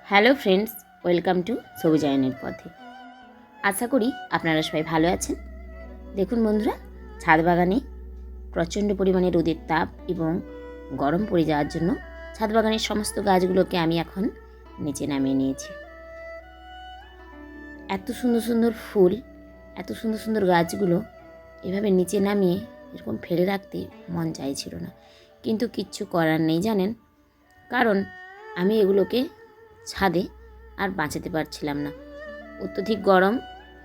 Hello friends, welcome to সবুজায়নের পথে। আশা করি আপনারা সবাই ভালো আছেন। দেখুন বন্ধুরা, ছাদ বাগানে প্রচণ্ড পরিমাণে রোদের তাপ এবং গরম পড়ে যাওয়ার জন্য ছাদ বাগানের সমস্ত গাছগুলোকে আমি এখন নিচে নামিয়ে নিয়েছি। এত সুন্দর সুন্দর ফুল, এত সুন্দর সুন্দর গাছগুলো এভাবে নিচে নামিয়ে এরকম ফেলে রাখতে মন চাইছিল না, কিন্তু কিচ্ছু করার নেই জানেন, কারণ আমি এগুলোকে ছাদে আর বাঁচাতে পারছিলাম না। অত্যধিক গরম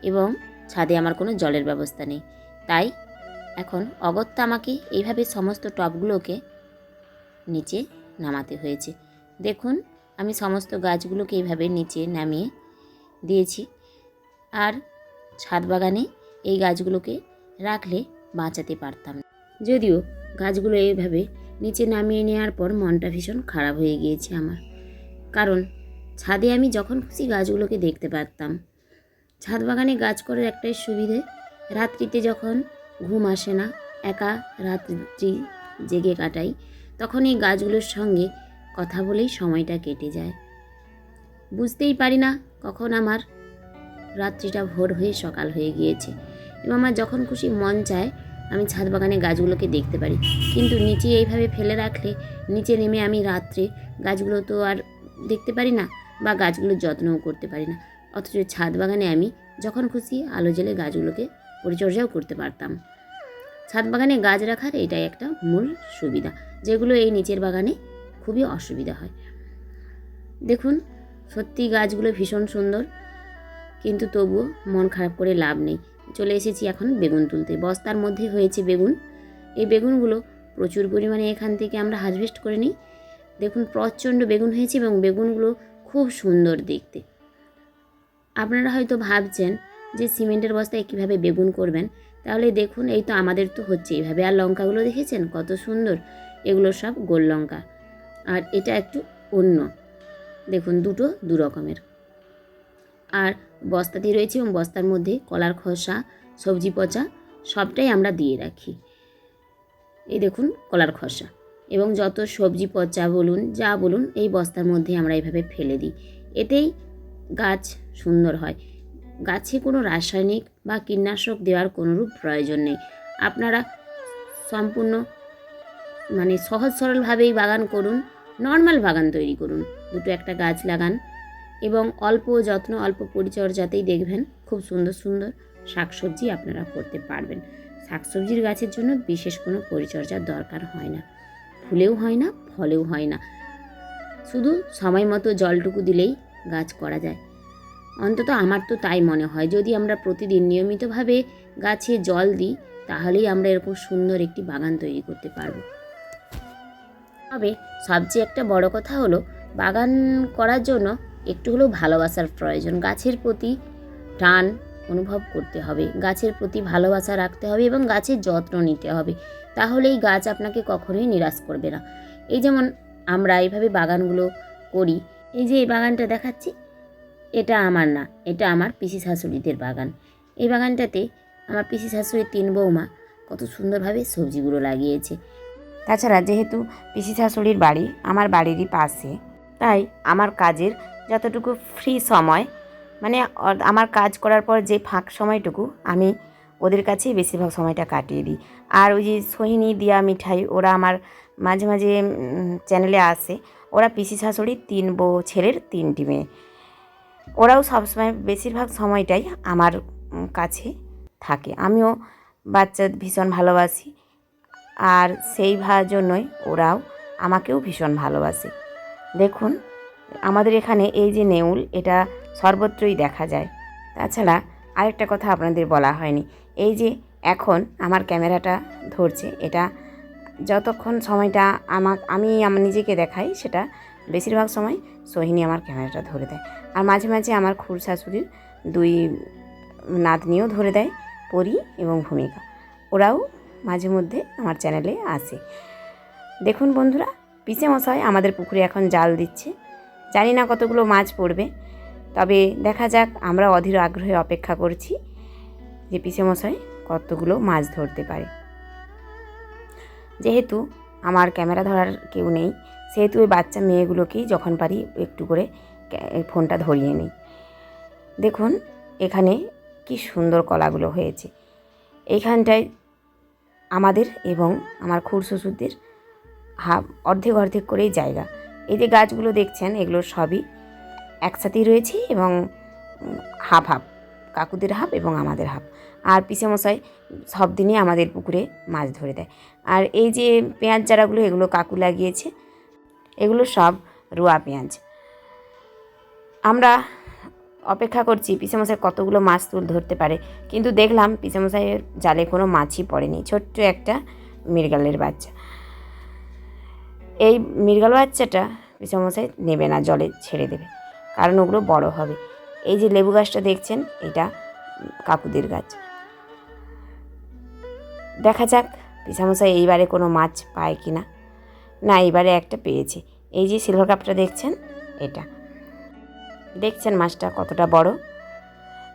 এবং ছাদে আমার কোনো জলের ব্যবস্থা নেই, তাই এখন অগত্যা আমাকে এইভাবে সমস্ত টবগুলোকে নিচে নামাতে হয়েছে। দেখুন, আমি সমস্ত গাছগুলোকে এইভাবে নিচে নামিয়ে দিয়েছি। আর ছাদ বাগানে এই গাছগুলোকে রাখলে বাঁচাতে পারতাম না, যদিও গাছগুলো এইভাবে নিচে নামিয়ে নেওয়ার পর মনটা ভীষণ খারাপ হয়ে গিয়েছে আমার, কারণ ছাদে আমি যখন খুশি গাছগুলোকে দেখতে পারতাম। ছাদ বাগানে গাছ করার একটাই সুবিধে, রাত্রিতে যখন ঘুম আসে না, একা রাত্রি জেগে কাটাই, তখন এই গাছগুলোর সঙ্গে কথা বলেই সময়টা কেটে যায়। বুঝতেই পারি না কখন আমার রাত্রিটা ভোর হয়ে সকাল হয়ে গিয়েছে, এবং আমার যখন খুশি মন চায় আমি ছাদ বাগানে গাছগুলোকে দেখতে পারি। কিন্তু নিচে এইভাবে ফেলে রাখলে নিচে নেমে আমি রাত্রে গাছগুলো তো আর দেখতে পারি না বা গাছগুলোর যত্নও করতে পারি না। অথচ ছাদ বাগানে আমি যখন খুশি আলো জ্বেলে গাছগুলোকে পরিচর্যাও করতে পারতাম। ছাদ বাগানে গাছ রাখার এটাই একটা মূল সুবিধা, যেগুলো এই নিচের বাগানে খুবই অসুবিধা হয়। দেখুন, সত্যি গাছগুলো ভীষণ সুন্দর, কিন্তু তবুও মন খারাপ করে লাভ নেই। চলে এসেছি এখন বেগুন তুলতে। বস্তার মধ্যে হয়েছে বেগুন। এই বেগুনগুলো প্রচুর পরিমাণে এখান থেকে আমরা হারভেস্ট করে নিই। দেখুন, প্রচণ্ড বেগুন হয়েছে এবং বেগুনগুলো খুব সুন্দর দেখতে। আপনারা হয়তো ভাবছেন যে সিমেন্টের বস্তায় কীভাবে বেগুন করবেন, তাহলে দেখুন, এই তো আমাদের তো হচ্ছে এইভাবে। আর লঙ্কাগুলো দেখেছেন কত সুন্দর, এগুলো সব গোল লঙ্কা, আর এটা একটু অন্য। দেখুন, দুটো দু রকমের। আর বস্তাতে রয়েছে এবং বস্তার মধ্যে কলার খোসা, সবজি পচা সবটাই আমরা দিয়ে রাখি। এই দেখুন কলার খোসা এবং যত সবজি পচা বলুন, যা বলুন, এই বস্তার মধ্যে আমরা এইভাবে ফেলে দিই। এতেই গাছ সুন্দর হয়। গাছে কোনো রাসায়নিক বা কীটনাশক দেওয়ার কোনোরূপ প্রয়োজন নেই। আপনারা সম্পূর্ণ সহজ সরলভাবেই বাগান করুন, নর্মাল বাগান তৈরি করুন। দুটো একটা গাছ লাগান এবং অল্প যত্ন, অল্প পরিচর্যাতেই দেখবেন খুব সুন্দর সুন্দর শাকসবজি আপনারা করতে পারবেন। শাকসবজির গাছের জন্য বিশেষ কোনো পরিচর্যার দরকার হয় না, ফুলেও হয় না, ফলেও হয় না। শুধু সময় মতো জলটুকু দিলেই গাছ করা যায়। অন্তত আমার তো তাই মনে হয়। যদি আমরা প্রতিদিন নিয়মিতভাবে গাছে জল দিই, তাহলেই আমরা এরকম সুন্দর একটি বাগান তৈরি করতে পারবো। তবে সবচেয়ে একটা বড় কথা হলো, বাগান করার জন্য একটু হলেও ভালোবাসার প্রয়োজন। গাছের প্রতি টান অনুভব করতে হবে, গাছের প্রতি ভালোবাসা রাখতে হবে এবং গাছের যত্ন নিতে হবে। তাহলেই গাছ আপনাকে কখনোই নিরাশ করবে না। এই যেমন আমরা এইভাবে বাগানগুলো করি। এই যে এই বাগানটা দেখাচ্ছি, এটা আমার না, এটা আমার পিসি শাশুড়িদের বাগান। এই বাগানটাতে আমার পিসি শাশুড়ির 3 বৌমা কত সুন্দরভাবে সবজিগুলো লাগিয়েছে। তাছাড়া যেহেতু পিসি শাশুড়ির বাড়ি আমার বাড়িরই পাশে, তাই আমার কাজের যতটুকু ফ্রি সময়, আমার কাজ করার পর যে ফাঁক সময়টুকু, আমি ওদের কাছেই বেশিরভাগ সময়টা কাটিয়ে দিই। আর ওই যে সোহিনী, দিয়া, মিঠাই, ওরা আমার মাঝে মাঝে চ্যানেলে আসে। ওরা পিসি শাশুড়ির 3 ছেলের 3টি মেয়ে। ওরাও সবসময় বেশিরভাগ সময়টাই আমার কাছে থাকে। আমিও বাচ্চা ভীষণ ভালোবাসি, আর সেই জন্যই ওরাও আমাকেও ভীষণ ভালোবাসে। দেখুন, আমাদের এখানে এই যে নেউল, এটা সর্বত্রই দেখা যায়। তাছাড়া আরেকটা কথা আপনাদের বলা হয়নি, এই যে এখন আমার ক্যামেরাটা ধরছে, এটা যতক্ষণ সময়টা আমি আমার নিজেকে দেখাই, সেটা বেশিরভাগ সময় সোহিনী আমার ক্যামেরাটা ধরে দেয়। আর মাঝে মাঝে আমার খুড় শাশুড়ির 2 নাতনিও ধরে দেয়, পরি এবং ভূমিকা। ওরাও মাঝে মধ্যে আমার চ্যানেলে আসে। দেখুন বন্ধুরা, পিসে মশাই আমাদের পুকুরে এখন জাল দিচ্ছে। জানি না কতগুলো মাছ পড়বে, তবে দেখা যাক। আমরা অধীর আগ্রহে অপেক্ষা করছি যে পিসে মশাই কতগুলো মাছ ধরতে পারে। যেহেতু আমার ক্যামেরা ধরার কেউ নেই, সেহেতু ওই বাচ্চা মেয়েগুলোকেই যখন পারি একটু করে এই ফোনটা ধরিয়ে নিই। দেখুন এখানে কি সুন্দর কলাগুলো হয়েছে। এইখানটায় আমাদের এবং আমার খুড়শ্বশুরদের অর্ধেক অর্ধেক করেই জায়গা। এই যে গাছগুলো দেখছেন এগুলো সবই একসাথেই রয়েছে এবং হাফ হাফ, কাকুদের হাফ এবং আমাদের হাফ। আর পিসেমশাই সব দিনই আমাদের পুকুরে মাছ ধরে দেয়। আর এই যে পেঁয়াজ চারাগুলো এগুলো কাকু লাগিয়েছে, এগুলো সব রুয়া পেঁয়াজ। আমরা অপেক্ষা করছি পিসেমশাই কতগুলো মাছ ধরতে পারে, কিন্তু দেখলাম পিসেমশাইয়ের জালে কোনো মাছই পড়েনি। ছোট্ট একটা মৃগেলের বাচ্চা। এই মৃগেল বাচ্চাটা পিসেমশাই নেবে না, জলে ছেড়ে দেবে, কারণ ওগুলো বড় হবে। এই যে লেবু গাছটা দেখছেন এটা কাকুদের গাছ। দেখা যাক পিসেমশাই এইবারে কোনো মাছ পায় কি না। না, এইবারে একটা পেয়েছে। এই যে সিলভার কাপটা দেখছেন, এটা দেখছেন মাছটা কতটা বড়।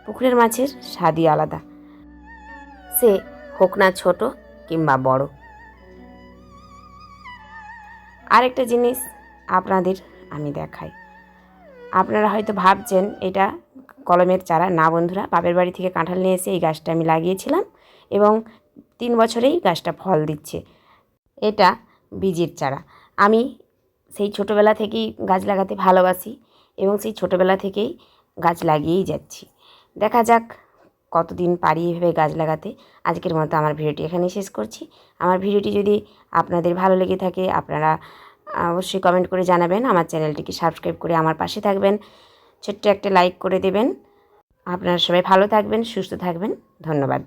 পুকুরের মাছের স্বাদই আলাদা, সে হোক না ছোট কিংবা বড়। আরেকটা জিনিস আপনাদের আমি দেখাই। আপনারা হয়তো ভাবছেন এটা কলমের চারা। না বন্ধুরা, বাপের বাড়ি থেকে কাঁঠাল নিয়ে এসে এই গাছটা আমি লাগিয়েছিলাম এবং 3 বছরেই গাছটা ফল দিচ্ছে। এটা বীজের চারা। আমি সেই ছোটোবেলা থেকেই গাছ লাগাতে ভালোবাসি এবং সেই ছোটোবেলা থেকেই গাছ লাগিয়েই যাচ্ছি। দেখা যাক কতদিন পারি এভাবে গাছ লাগাতে। আজকের মতো আমার ভিডিওটি এখানেই শেষ করছি। আমার ভিডিওটি যদি আপনাদের ভালো লেগে থাকে আপনারা অবশ্যই কমেন্ট করে জানাবেন। আমার চ্যানেলটিকে সাবস্ক্রাইব করে আমার পাশে থাকবেন। ছোট্ট একটা লাইক করে দেবেন। আপনারা সবাই ভালো থাকবেন, সুস্থ থাকবেন। ধন্যবাদ।